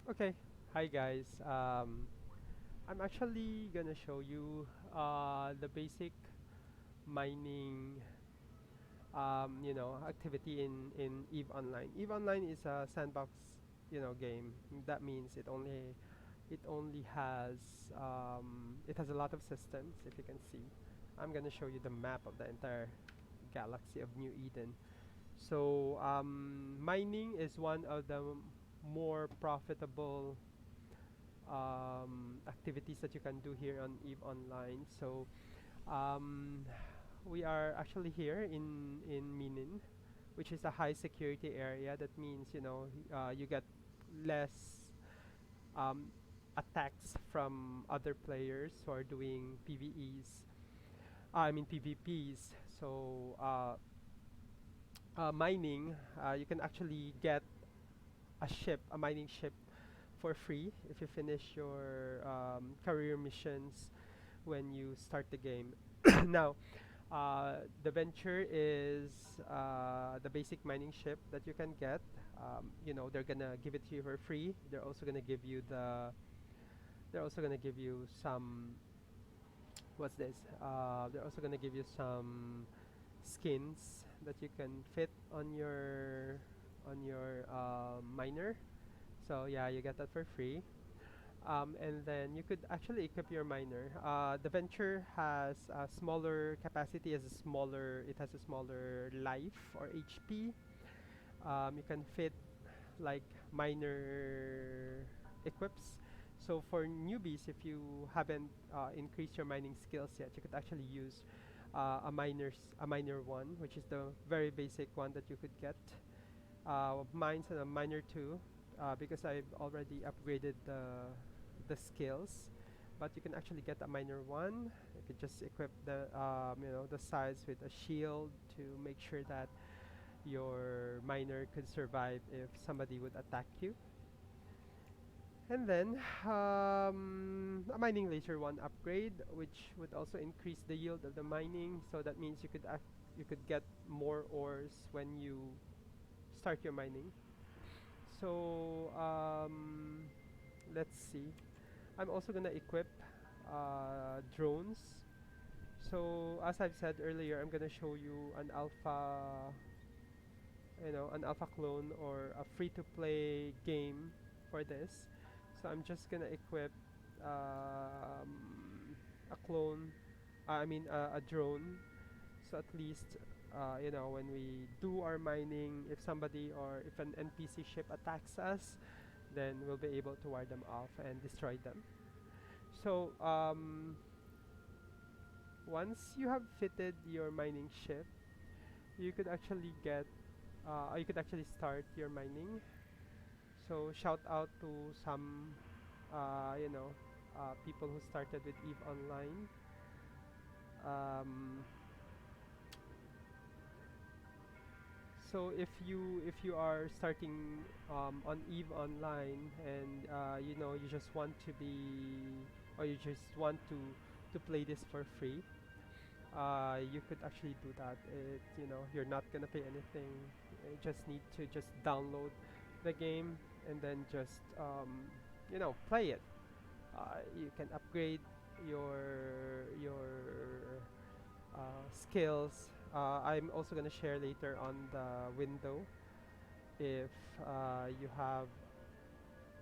Okay, hi guys. I'm actually gonna show you the basic mining activity in Eve Online. Eve Online is a sandbox game. That means it only has it has a lot of systems. If you can see, I'm gonna show you the map of the entire galaxy of New Eden. So mining is one of the more profitable activities that you can do here on Eve Online. So um, we are actually here in Minin, which is a high security area. That means you get less um, attacks from other players who are doing PVEs. I mean PvPs. So mining, you can actually get a mining ship for free if you finish your career missions when you start the game. Now, the venture is the basic mining ship that you can get. They're gonna give it to you for free. They're also gonna give you some. What's this? They're also gonna give you some skins that you can fit on your miner. So yeah, you get that for free. And then you could actually equip your miner. The Venture has a smaller capacity, it has a smaller life or HP. You can fit like miner equips. So for newbies, if you haven't increased your mining skills yet, you could actually use a miner one, which is the very basic one that you could get. Mine's a miner two, because I've already upgraded the skills. But you can actually get a miner one. You could just equip the sides with a shield to make sure that your miner could survive if somebody would attack you. And then a mining laser one upgrade, which would also increase the yield of the mining. So that means you could get more ores when you start your mining. So let's see. I'm also gonna equip drones. So as I've said earlier, I'm gonna show you an alpha clone or a free-to-play game for this. So I'm just gonna equip a clone. I mean a drone. So at least when we do our mining, if somebody or if an NPC ship attacks us, then we'll be able to ward them off and destroy them. So once you have fitted your mining ship, you could actually start your mining. So shout out to some people who started with Eve Online. Um, so if you are starting on Eve Online and you just want to be or you just want to play this for free, you could actually do that. You're not gonna pay anything. You just need to just download the game and then just play it. You can upgrade your skills. I'm also gonna share later on the window if you have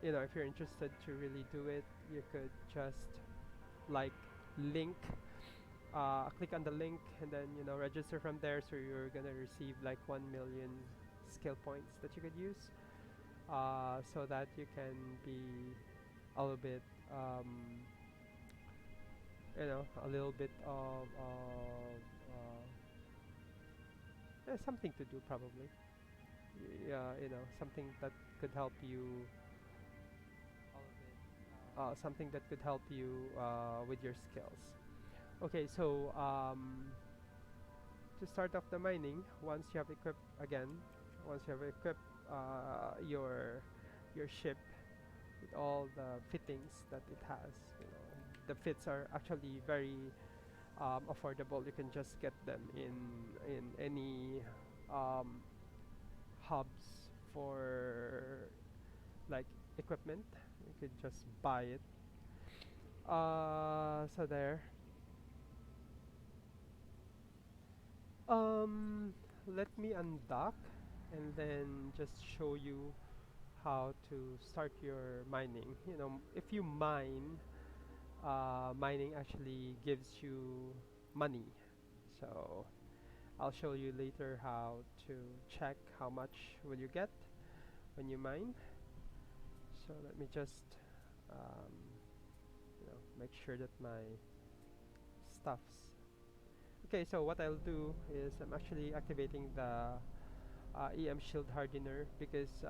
if you're interested to really do it. You could just like link click on the link and then register from there, so you're gonna receive like 1 million skill points that you could use so that you can be a little bit a little bit of something to do probably. Yeah, something that could help you something that could help you with your skills. Okay, so to start off the mining, once you have equipped your ship with all the fittings that it has, the fits are actually very affordable. You can just get them in any um, hubs for like equipment. You could just buy it. So there. Um, Let me undock and then just show you how to start your mining. You know, if you mine, mining actually gives you money. So I'll show you later how to check how much will you get when you mine. So let me just um, make sure that my stuff's okay. So what I'll do is I'm actually activating the EM Shield Hardener because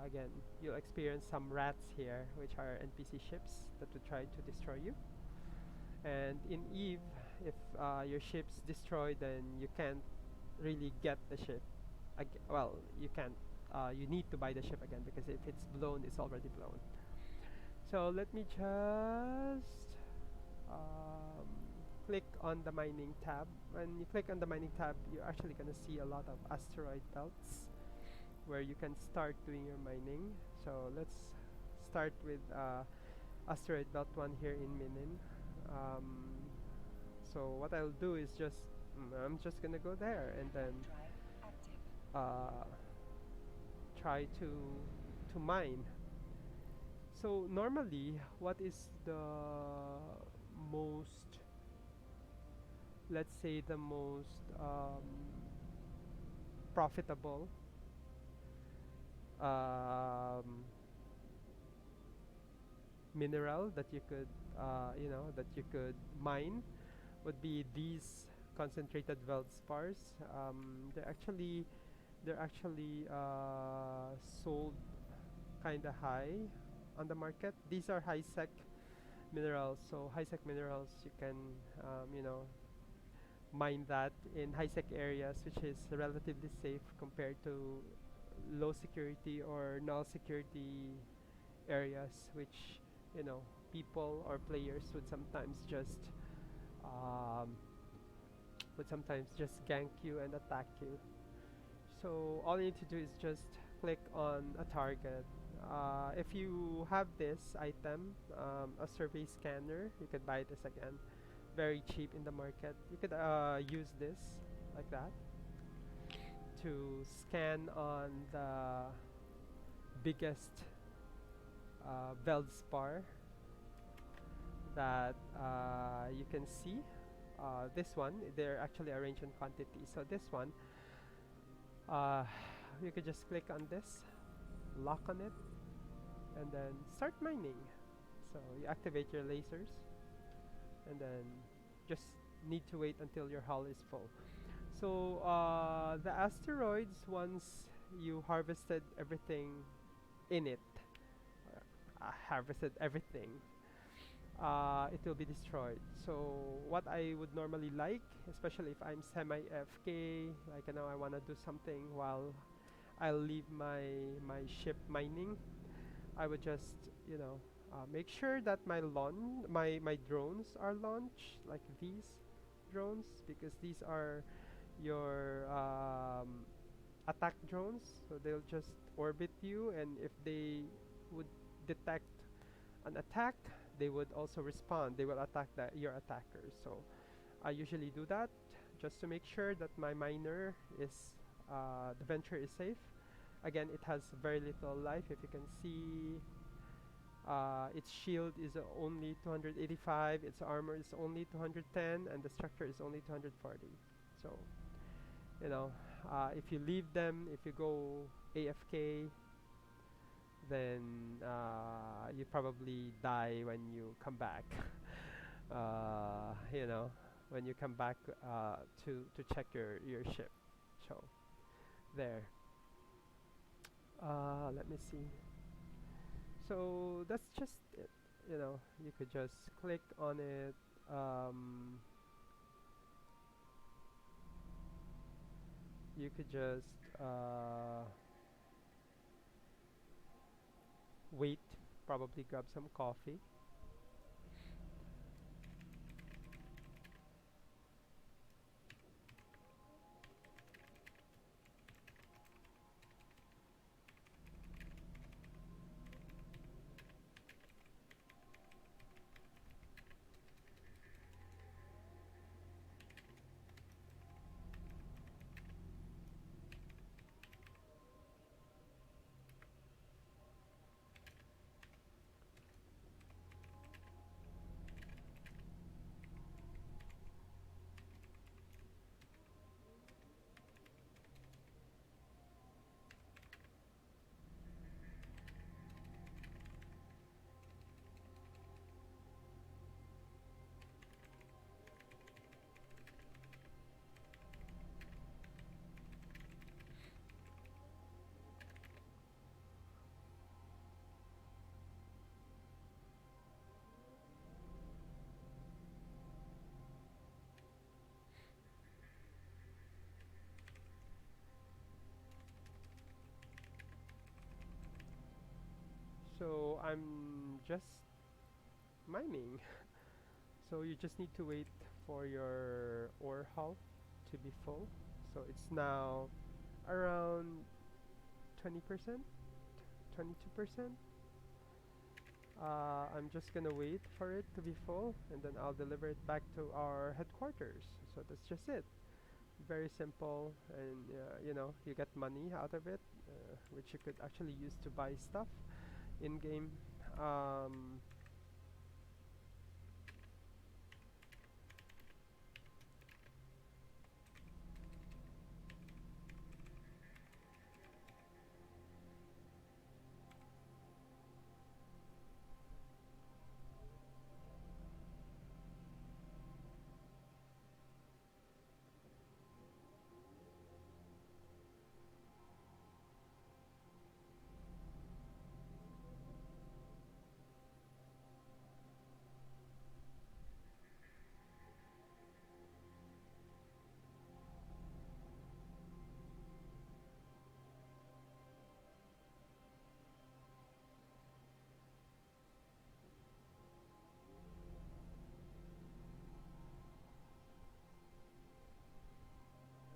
again you'll experience some rats here, which are NPC ships that will try to destroy you. And in Eve, if your ship's destroyed, then you can't really get the ship. Well, you can't. You need to buy the ship again because if it's blown, it's already blown. So let me just um, click on the mining tab. When you click on the mining tab, you're actually gonna see a lot of asteroid belts where you can start doing your mining. So let's start with asteroid belt 1 here in Minin. Um, so what I'll do is just I'm just gonna go there and then uh, try to mine. So normally, what is the most, let's say, the most profitable um, mineral that you could, that you could mine would be these concentrated feldspars. They're actually sold kind of high on the market. These are high sec minerals. So high sec minerals, you can mine that in high sec areas, which is relatively safe compared to low security or null security areas, which you know people or players um, would sometimes just gank you and attack you. So all you need to do is just click on a target. If you have this item, a survey scanner, you could buy this again, very cheap in the market. You could use this like that to scan on the biggest Veldspar that you can see. This one, they're actually arranged in quantity. So this one, uh, you could just click on this, lock on it, and then start mining. So you activate your lasers, and then just need to wait until your hull is full. So the asteroids, once you harvested everything in it, harvested everything, it will be destroyed. So what I would normally like, especially if I'm semi-FK, like I want to do something while I'll leave my ship mining, I would just make sure that my drones are launched, like these drones, because these are your attack drones. So they'll just orbit you, and if they would detect an attack, they would also respond. They will attack your attackers. So I usually do that just to make sure that my miner is the venture is safe. Again, it has very little life. If you can see, its shield is only 285, its armor is only 210, and the structure is only 240. So, you know, if you leave them, if you go AFK, then you probably die when you come back. When you come back to check your ship. So there. Let me see. So that's just it. You could just click on it. You could just wait, probably grab some coffee. I'm just mining. So you just need to wait for your ore hull to be full. So it's now around 20%, 22%. I'm just gonna wait for it to be full and then I'll deliver it back to our headquarters. So that's just it. Very simple, and you know, you get money out of it, which you could actually use to buy stuff in game. Um,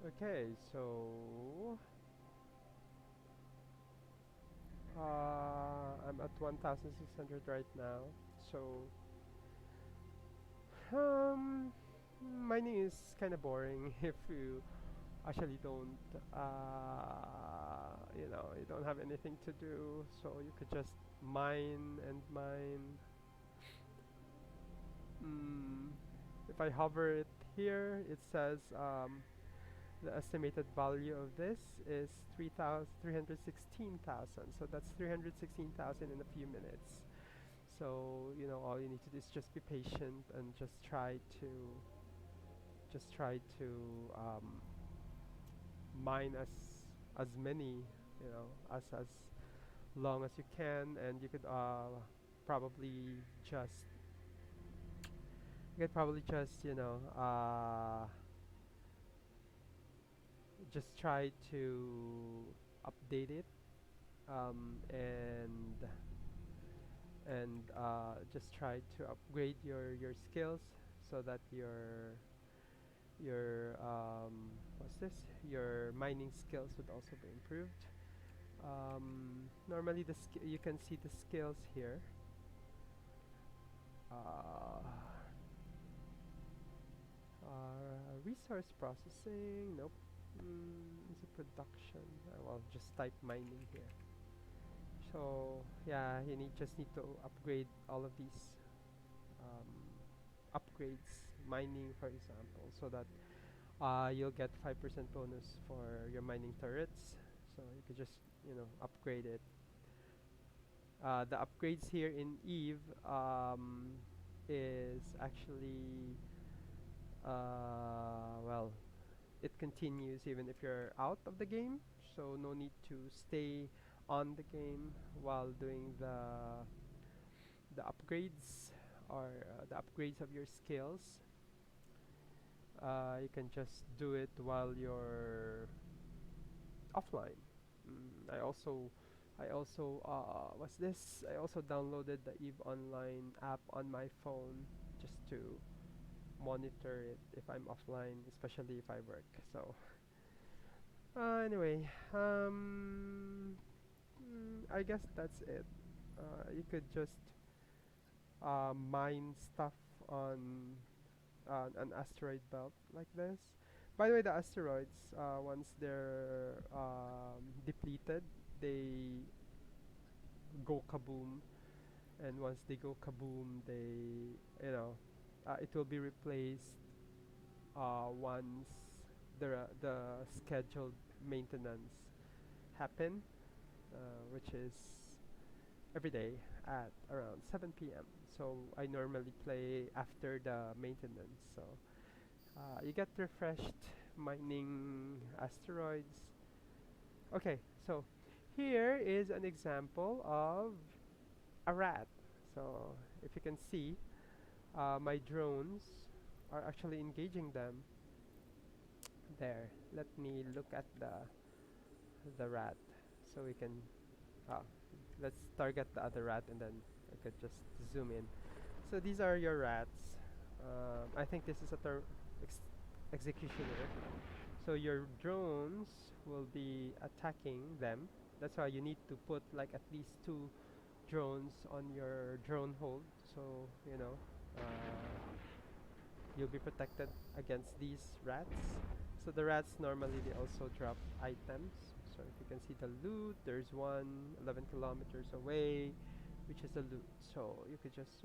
okay, so I'm at 1,600 right now. So um, mining is kind of boring if you actually don't, you don't have anything to do. So you could just mine and mine. Mm, if I hover it here, it says the estimated value of this is 316,000. So that's 316,000 in a few minutes. So you know, all you need to do is just be patient and just try to um, mine as many, as long as you can, and probably just you could probably just just try to update it, and just try to upgrade your skills so that your mining skills would also be improved. Normally you can see the skills here. uh, Resource processing, nope. Is it production? Well, just type mining here. So yeah, just need to upgrade all of these um, upgrades, mining for example, so that you'll get 5% bonus for your mining turrets. So you could just upgrade it. The upgrades here in Eve is actually well, it continues even if you're out of the game. So no need to stay on the game while doing the upgrades or the upgrades of your skills. You can just do it while you're offline. What's this? I also downloaded the Eve Online app on my phone just to monitor it if I'm offline, especially if I work. So anyway, I guess that's it. You could just mine stuff on an asteroid belt like this. By the way, the asteroids, once they're depleted, they go kaboom, and once they go kaboom, it will be replaced once the scheduled maintenance happen, which is every day at around 7 p.m. So I normally play after the maintenance. So you get refreshed mining asteroids. Okay, so here is an example of a rat. So if you can see, my drones are actually engaging them. There, let me look at the rat so we can. Oh, let's target the other rat and then I could just zoom in. So these are your rats. I think this is a ex executioner. So your drones will be attacking them. That's why you need to put like at least two drones on your drone hold. So you know you'll be protected against these rats. So the rats normally they also drop items. So if you can see the loot, there's one 11 kilometers away, which is a loot. So you could just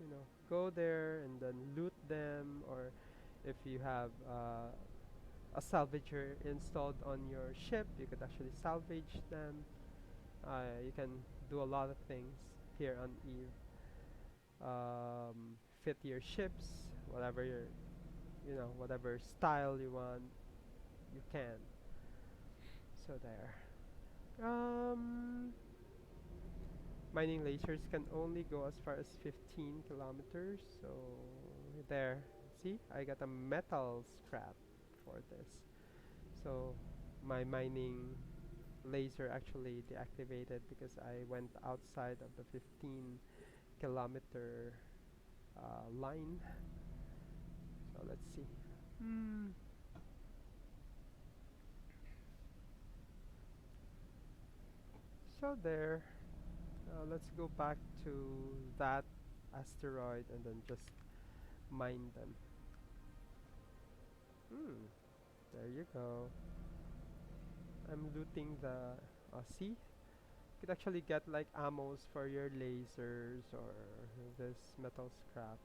go there and then loot them, or if you have a salvager installed on your ship, you could actually salvage them. You can do a lot of things here on Eve. Fit your ships, whatever your whatever style you want, you can. So there. Mining lasers can only go as far as 15 kilometers. So there. See, I got a metal scrap for this. So my mining laser actually deactivated because I went outside of the 15-kilometer line. So let's see. So there. Let's go back to that asteroid and then just mine them. Hmm. There you go. I'm looting the. See? You could actually get like ammos for your lasers or this metal scrap.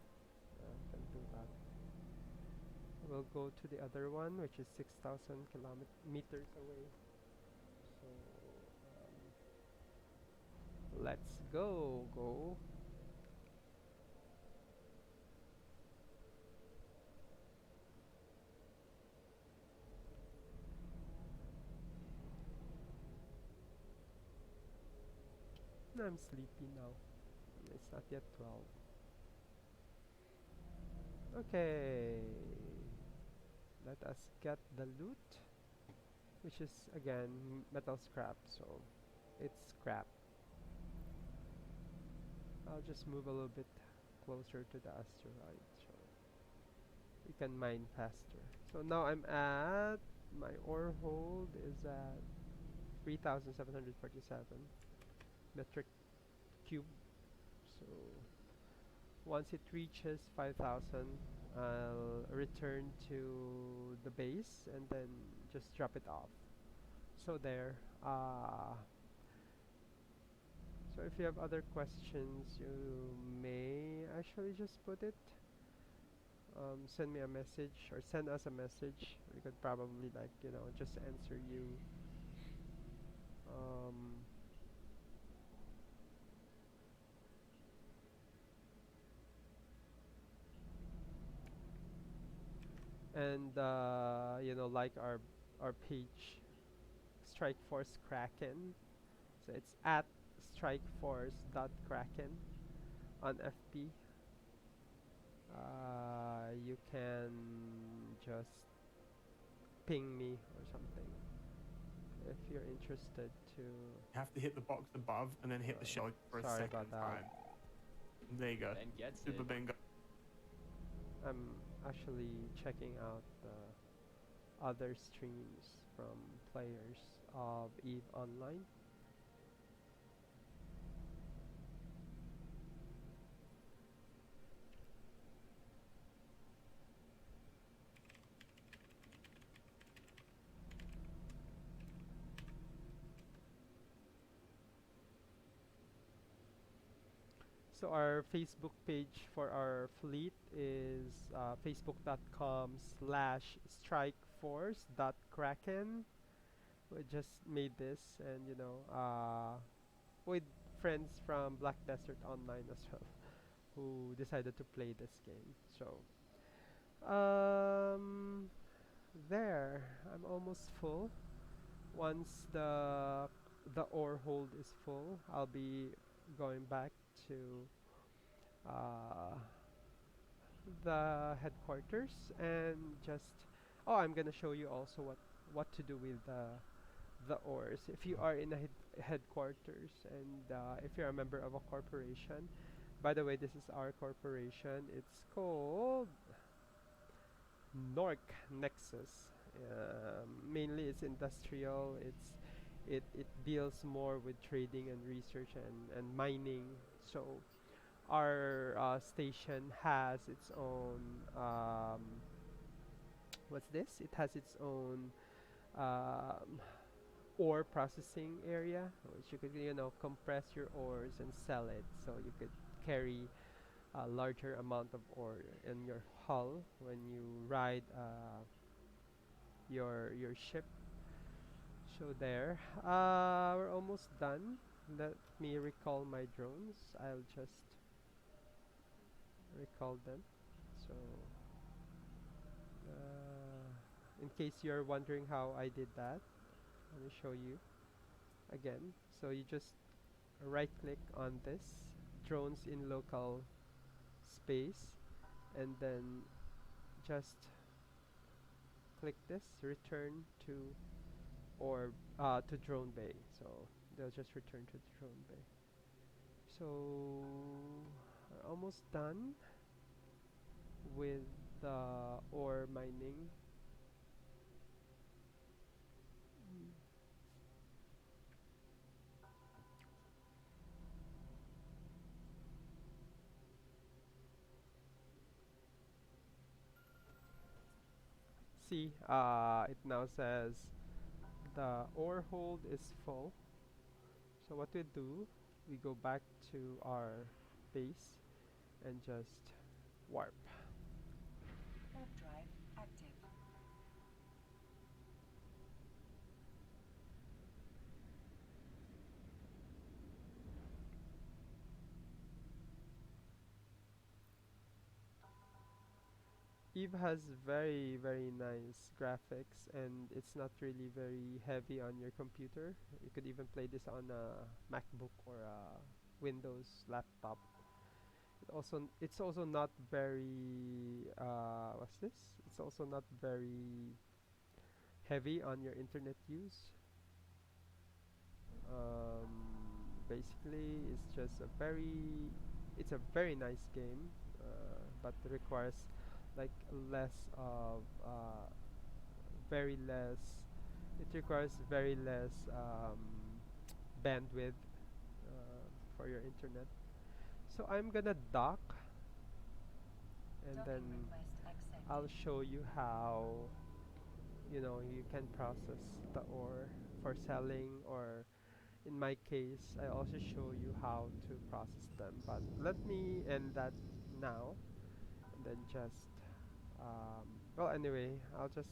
Can do that. We'll go to the other one, which is 6,000 meters away. So let's go. I'm sleepy now. It's not yet 12. Okay. Let us get the loot, which is again metal scrap, so it's scrap. I'll just move a little bit closer to the asteroid so we can mine faster. So now I'm at my ore hold is at 3,747 metric cube. So once it reaches 5,000, I'll return to the base and then just drop it off. So there. So if you have other questions, you may actually just put it. Send me a message or send us a message. We could probably like just answer you. Um, and like our page, Strike Force Kraken. So it's at strikeforce.kraken on FB. You can just ping me or something if you're interested to. You have to hit the box above and then hit the shell for a Sorry second about that. time. There you go. Ben gets Super it. bingo. I'm actually checking out the other streams from players of EVE Online. So our Facebook page for our fleet is facebook.com/strikeforce.kraken. We just made this, and with friends from Black Desert Online as well, who decided to play this game. So, there, I'm almost full. Once the ore hold is full, I'll be going back to uh, the headquarters and just I'm gonna show you also what to do with the ores. If you are in headquarters. And if you're a member of a corporation, by the way, this is our corporation. It's called Norc Nexus. Mainly, it's industrial. It deals more with trading and research and mining. So our station has its own what's this? It has its own um, ore processing area, which you could compress your ores and sell it. So you could carry a larger amount of ore in your hull when you ride your ship. So there, we're almost done. Let me recall my drones. I'll just recall them. So, in case you're wondering how I did that, let me show you again. So you just right click on this drones in local space, and then just click this return to or to drone bay. So they'll just return to the drone bay. So we're almost done with the ore mining. Mm. See, it now says the ore hold is full. So what we do, we go back to our base and just warp. Warp drive active. Eve has very very nice graphics, and it's not really very heavy on your computer. You could even play this on a MacBook or a Windows laptop. It's also not very what's this? It's also not very heavy on your internet use. Um, Basically, it's a very nice game, but requires like less of very less. It requires very less bandwidth for your internet. So I'm gonna dock, and then Docking request I'll accepted. show you how you can process the ore for selling, or in my case I also show you how to process them. But let me end that now, and then just well, anyway, I'll just